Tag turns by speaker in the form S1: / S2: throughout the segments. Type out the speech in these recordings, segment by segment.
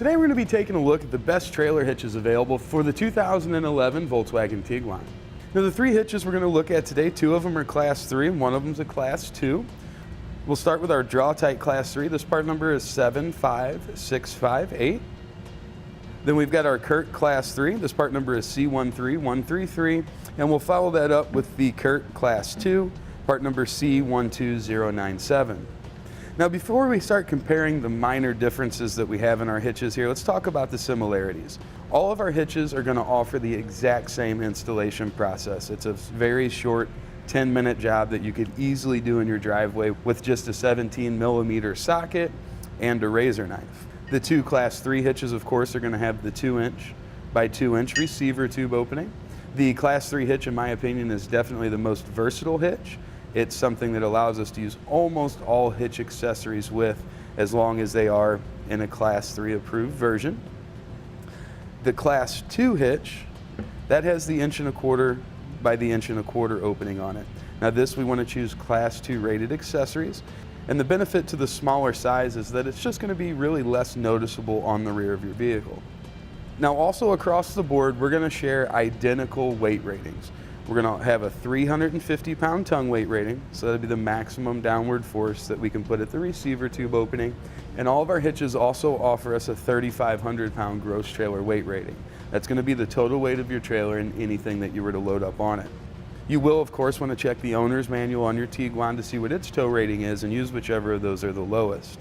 S1: Today we're going to be taking a look at the best trailer hitches available for the 2011 Volkswagen Tiguan. Now the three hitches we're going to look at today, two of them are Class 3 and one of them is a Class 2. We'll start with our Draw-Tite Class 3. This part number is 75658. Then we've got our CURT Class 3. This part number is C13133. And we'll follow that up with the CURT Class 2, part number C12097. Now before we start comparing the minor differences that we have in our hitches here, let's talk about the similarities. All of our hitches are going to offer the exact same installation process. It's a very short 10-minute job that you could easily do in your driveway with just a 17mm socket and a razor knife. The two Class 3 hitches, of course, are going to have the 2" by 2" receiver tube opening. The Class 3 hitch, in my opinion, is definitely the most versatile hitch. It's something that allows us to use almost all hitch accessories with, as long as they are in a Class 3 approved version. The Class 2 hitch, that has the 1¼ by the 1¼ opening on it. Now this, we want to choose Class 2 rated accessories. And the benefit to the smaller size is that it's just going to be really less noticeable on the rear of your vehicle. Now also across the board, we're going to share identical weight ratings. We're going to have a 350-pound tongue weight rating, so that'll be the maximum downward force that we can put at the receiver tube opening. And all of our hitches also offer us a 3,500-pound gross trailer weight rating. That's going to be the total weight of your trailer and anything that you were to load up on it. You will, of course, want to check the owner's manual on your Tiguan to see what its tow rating is and use whichever of those are the lowest.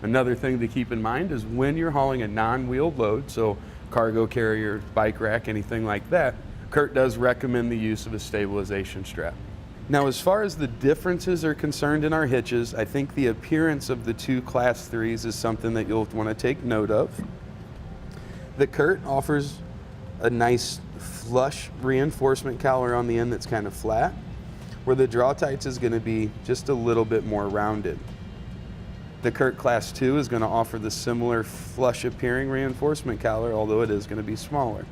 S1: Another thing to keep in mind is when you're hauling a non-wheeled load, so cargo carrier, bike rack, anything like that, CURT does recommend the use of a stabilization strap. Now as far as the differences are concerned in our hitches, I think the appearance of the two Class 3s is something that you'll want to take note of. The CURT offers a nice flush reinforcement collar on the end that's kind of flat, where the Draw-Tite's is going to be just a little bit more rounded. The CURT Class 2 is going to offer the similar flush appearing reinforcement collar, although it is going to be smaller.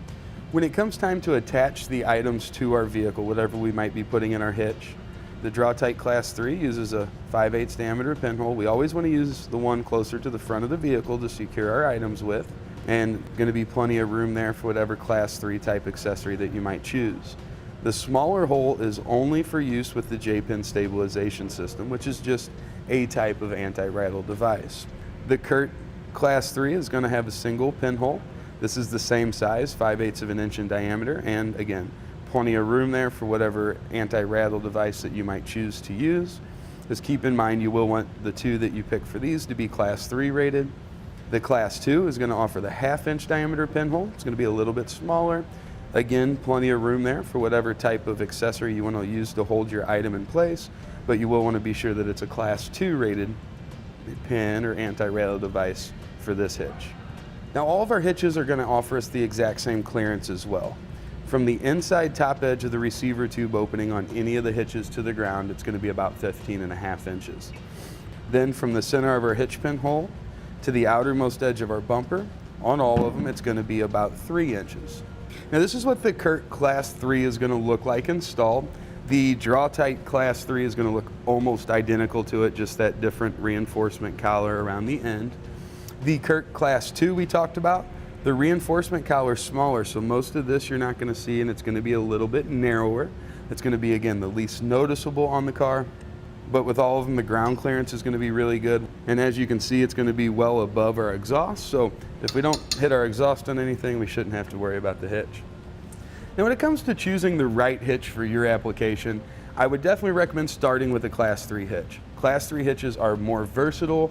S1: When it comes time to attach the items to our vehicle, whatever we might be putting in our hitch, the Draw-Tite Class 3 uses a 5/8 diameter pinhole. We always want to use the one closer to the front of the vehicle to secure our items with, and going to be plenty of room there for whatever Class 3 type accessory that you might choose. The smaller hole is only for use with the J-pin stabilization system, which is just a type of anti-rattle device. The CURT Class 3 is going to have a single pinhole. This is the same size, 5/8 of an inch in diameter, and again, plenty of room there for whatever anti-rattle device that you might choose to use. Just keep in mind you will want the two that you pick for these to be Class 3 rated. The Class 2 is going to offer the 1/2 inch diameter pinhole. It's going to be a little bit smaller. Again, plenty of room there for whatever type of accessory you want to use to hold your item in place, but you will want to be sure that it's a Class 2 rated pin or anti-rattle device for this hitch. Now all of our hitches are going to offer us the exact same clearance as well. From the inside top edge of the receiver tube opening on any of the hitches to the ground, it's going to be about 15.5 inches. Then from the center of our hitch pinhole to the outermost edge of our bumper, on all of them, it's going to be about 3 inches. Now this is what the CURT Class 3 is going to look like installed. The Draw-Tite Class 3 is going to look almost identical to it, just that different reinforcement collar around the end. The CURT Class 2 we talked about, the reinforcement collar is smaller, so most of this you're not going to see, and it's going to be a little bit narrower. It's going to be, again, the least noticeable on the car, but with all of them, the ground clearance is going to be really good. And as you can see, it's going to be well above our exhaust, so if we don't hit our exhaust on anything, we shouldn't have to worry about the hitch. Now when it comes to choosing the right hitch for your application, I would definitely recommend starting with a Class 3 hitch. Class 3 hitches are more versatile,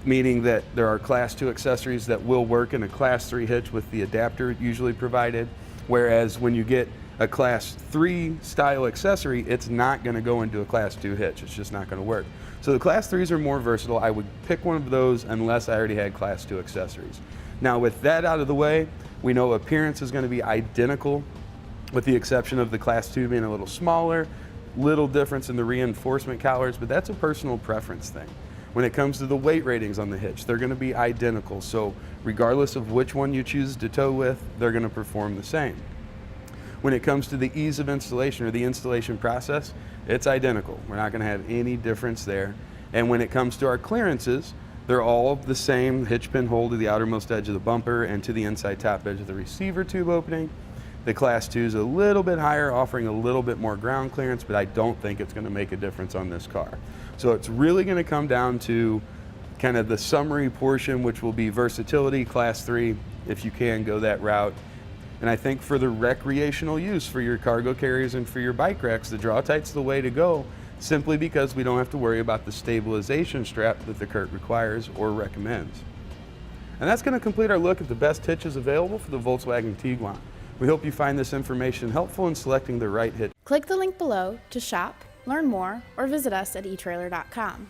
S1: meaning that there are Class 2 accessories that will work in a Class 3 hitch with the adapter usually provided, whereas when you get a Class 3 style accessory, it's not going to go into a Class 2 hitch. It's just not going to work. So the Class 3s are more versatile. I would pick one of those unless I already had Class 2 accessories. Now with that out of the way, we know appearance is going to be identical with the exception of the Class 2 being a little smaller, little difference in the reinforcement collars, but that's a personal preference thing. When it comes to the weight ratings on the hitch, they're going to be identical. So regardless of which one you choose to tow with, they're going to perform the same. When it comes to the ease of installation or the installation process, it's identical. We're not going to have any difference there. And when it comes to our clearances, They're all the same hitch pin hole to the outermost edge of the bumper and to the inside top edge of the receiver tube opening. The Class 2 is a little bit higher, offering a little bit more ground clearance, but I don't think it's going to make a difference on this car. So it's really going to come down to kind of the summary portion, which will be versatility, Class 3, if you can go that route. And I think for the recreational use for your cargo carriers and for your bike racks, the Draw-Tite's the way to go, simply because we don't have to worry about the stabilization strap that the CURT requires or recommends. And that's going to complete our look at the best hitches available for the Volkswagen Tiguan. We hope you find this information helpful in selecting the right hitch.
S2: Click the link below to shop, learn more, or visit us at etrailer.com.